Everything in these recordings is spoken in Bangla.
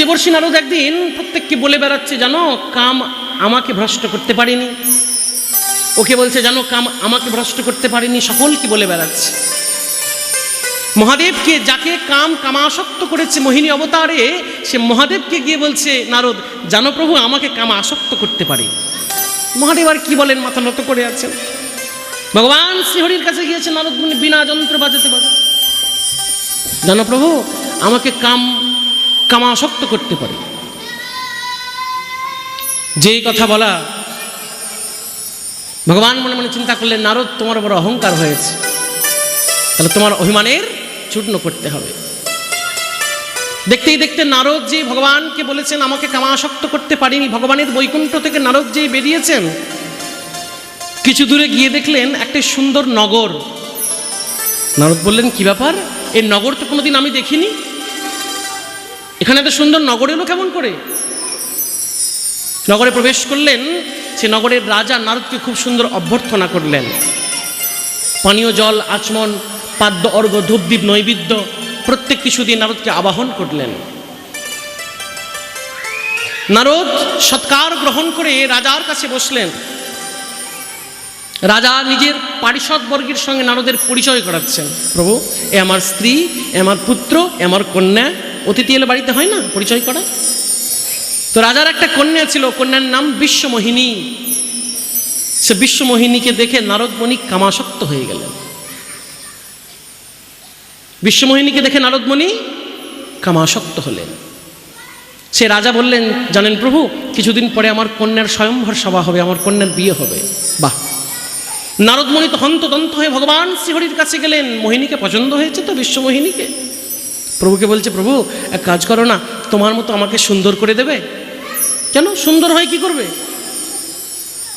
দেবর্ষি নারদ একদিন প্রত্যেককে বলে বেড়াচ্ছে, জানো কাম আমাকে ভ্রষ্ট করতে পারেনি। ওকে বলছে, জানো কাম আমাকে ভ্রষ্ট করতে পারেনি, সকলকে বলে বেড়াচ্ছে। মহাদেবকে, যাকে কাম কামাসক্ত করেছে মোহিনী অবতারে, সে মহাদেবকে গিয়ে বলছে নারদ, জানো প্রভু আমাকে কাম আসক্ত করতে পারে। মহাদেব আর কি বলেন, মাথা নত করে আছেন। ভগবান শ্রীহরির কাছে গিয়েছে নারদ মুনি বিনা যন্ত্র বাজাতে বাজাতে, জানো প্রভু আমাকে কামাসক্ত করতে পারে। যেই কথা বলা, ভগবান মনে মনে চিন্তা করলেন, নারদ তোমার বড় অহংকার হয়েছে, তাহলে তোমার অভিমানের চূর্ণ করতে হবে। দেখতেই দেখতে নারদ যে ভগবানকে বলেছেন আমাকে কামাসক্ত করতে পারিনি, ভগবানের বৈকুণ্ঠ থেকে নারদ যে বেরিয়েছেন, কিছু দূরে গিয়ে দেখলেন একটা সুন্দর নগর। নারদ বললেন, কি ব্যাপার, এই নগর তো কোনোদিন আমি দেখিনি, এখানে এত সুন্দর নগর এলো কেমন করে? নগরে প্রবেশ করলেন, সে নগরের রাজা নারদকে খুব সুন্দর অভ্যর্থনা করলেন। পানীয় জল, আচমন, পাদ্য, অর্ঘ্য, ধূপদীপ, নৈবেদ্য প্রত্যেক কিছু দিয়ে নারদকে আবাহন করলেন। নারদ সৎকার গ্রহণ করে রাজার কাছে বসলেন। রাজা নিজের পারিষদ বর্গের সঙ্গে নারদের পরিচয় করাচ্ছেন। প্রভু এ আমার স্ত্রী, এ আমার পুত্র, এ আমার কন্যা। অতিথি এলে বাড়িতে হয় না পরিচয় করা? তো রাজার একটা কন্যা ছিল, কন্যার নাম বিশ্বমোহিনী। সে বিশ্বমোহিনীকে দেখে নারদ মুনি কামাসক্ত হয়ে গেলেন। বিশ্বমোহিনীকে দেখে নারদ মুনি কামাসক্ত হলেন। সে রাজা বললেন, জানেন প্রভু কিছুদিন পরে আমার কন্যার স্বয়ংবর সভা হবে, আমার কন্যার বিয়ে হবে। বাহ! নারদ মুনি তো হন্তদন্ত হয়ে ভগবান শ্রীহরির কাছে গেলেন। মোহিনীকে পছন্দ হয়েছে তো, বিশ্বমোহিনীকে। প্রভুকে বলছে, প্রভু এক কাজ করো না, তোমার মতো আমাকে সুন্দর করে দেবে। কেন, সুন্দর হয় কি করবে?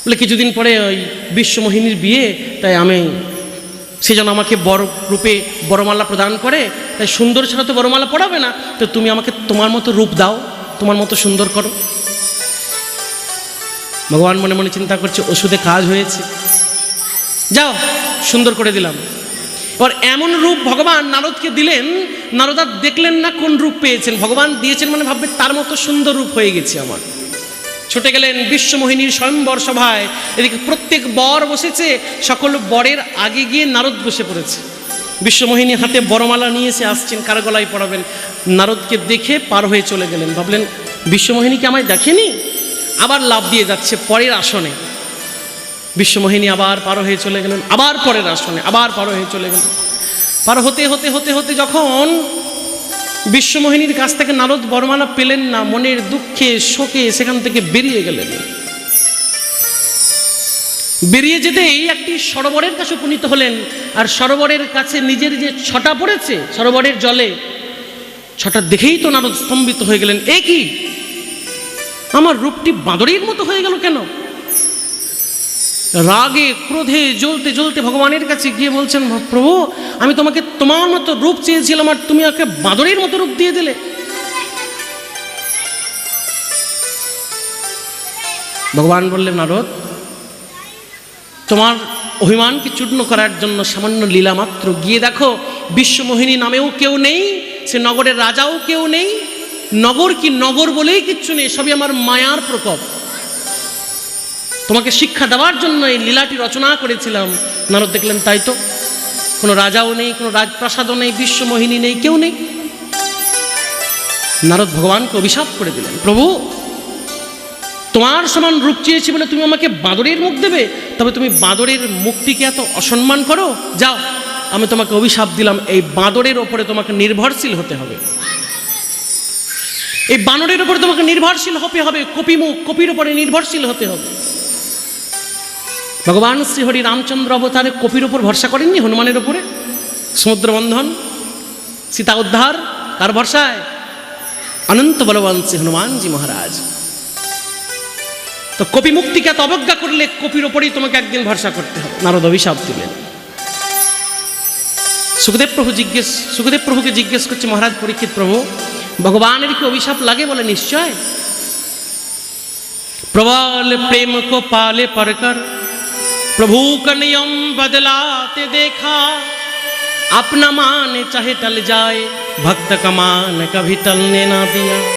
বলে কিছুদিন পরে ওই বিশ্বমোহিনীর বিয়ে, তাই আমি সে যেন আমাকে বড় রূপে বড়মালা প্রদান করে, তাই সুন্দর ছাড়া তো বড়মালা পড়াবে না, তো তুমি আমাকে তোমার মতো রূপ দাও, তোমার মতো সুন্দর করো। ভগবান মনে মনে চিন্তা করছে, ওষুধে কাজ হয়েছে, যাও সুন্দর করে দিলাম। এবার এমন রূপ ভগবান নারদকে দিলেন, নারদ আর দেখলেন না কোন রূপ পেয়েছেন। ভগবান দিয়েছেন মানে ভাববে তার মতো সুন্দর রূপ হয়ে গেছে আমার। ছুটে গেলেন বিশ্বমোহিনীর স্বয়ংবর সভায়। এদিকে প্রত্যেক বর বসেছে, সকল বরের আগে গিয়ে নারদ বসে পড়েছে। বিশ্বমোহিনী হাতে বড়মালা নিয়ে এসে আসছেন, কার গলায় পড়াবেন। নারদকে দেখে পার হয়ে চলে গেলেন। ভাবলেন বিশ্বমোহিনীকে আমায় দেখেনি, আবার লাফ দিয়ে যাচ্ছে পরের আসনে। বিশ্বমোহিনী আবার পার হয়ে চলে গেলেন, আবার পরের আসনে, আবার পার হয়ে চলে গেলেন। পার হতে হতে হতে হতে যখন বিশ্বমোহিনীর কাছ থেকে নারদ বরমালা পেলেন না, মনের দুঃখে শোকে সেখান থেকে বেরিয়ে গেলেন। বেরিয়ে যেতেই একটি সরোবরের কাছে উপনীত হলেন। আর সরোবরের কাছে নিজের যে ছটা পড়েছে সরোবরের জলে, ছটা দেখেই তো নারদ স্তম্ভিত হয়ে গেলেন। এ কি, আমার রূপটি বাঁদরের মতো হয়ে গেল কেন? রাগে ক্রোধে জ্বলতে জ্বলতে ভগবানের কাছে গিয়ে বলছেন, প্রভু আমি তোমাকে তোমার মতো রূপ চেয়েছিলাম, আর তুমি আমাকে বাঁদরের মতো রূপ দিয়ে দিলে। ভগবান বললেন, নারদ তোমার অভিমানকে চূর্ণ করার জন্য সামান্য লীলা মাত্র। গিয়ে দেখো বিশ্বমোহিনী নামেও কেউ নেই, সে নগরের রাজাও কেউ নেই, নগর কি নগর বলেই কিচ্ছু নেই, সবই আমার মায়ার প্রকোপ। তোমাকে শিক্ষা দেওয়ার জন্য এই লীলাটি রচনা করেছিলাম। নারদ দেখলেন তাই তো, কোনো রাজাও নেই, কোনো রাজপ্রাসাদও নেই, বিশ্বমোহিনী নেই, কেউ নেই। নারদ ভগবানকে অভিশাপ করে দিলেন, প্রভু তোমার সমান রূপ চেয়েছি বলে তুমি আমাকে বাঁদরের মুখ দেবে? তবে তুমি বাঁদরের মুখটিকে এত অসম্মান করো? যাও, আমি তোমাকে অভিশাপ দিলাম, এই বাঁদরের ওপরে তোমাকে নির্ভরশীল হতে হবে। এই বানরের ওপরে তোমাকে নির্ভরশীল হতে হবে, কপিমুখ, কপির ওপরে নির্ভরশীল হতে হবে। ভগবান শ্রীহরি রামচন্দ্র অবতারে কপির ওপর ভরসা করেননি, হনুমানের ওপরে। সমুদ্র বন্ধন, সীতা উদ্ধার কার ভরসায়? অনন্ত বলবান শ্রী হনুমানজি মহারাজ। তো কপি মুক্তিকে এত অবজ্ঞা করলে কপির ওপরেই তোমাকে একদিন ভরসা করতে হবে। নারদ অভিশাপ দিলেন। সুখদেব প্রভুকে জিজ্ঞেস করছে, মহারাজ পরীক্ষিত প্রভু ভগবানের কি অভিশাপ লাগে? বলে নিশ্চয়। प्रबल प्रेम को पाले पढ़कर प्रभु का नियम बदलाते देखा, अपना मान चाहे टल जाए भक्त का मान कभी टलने ना दिया।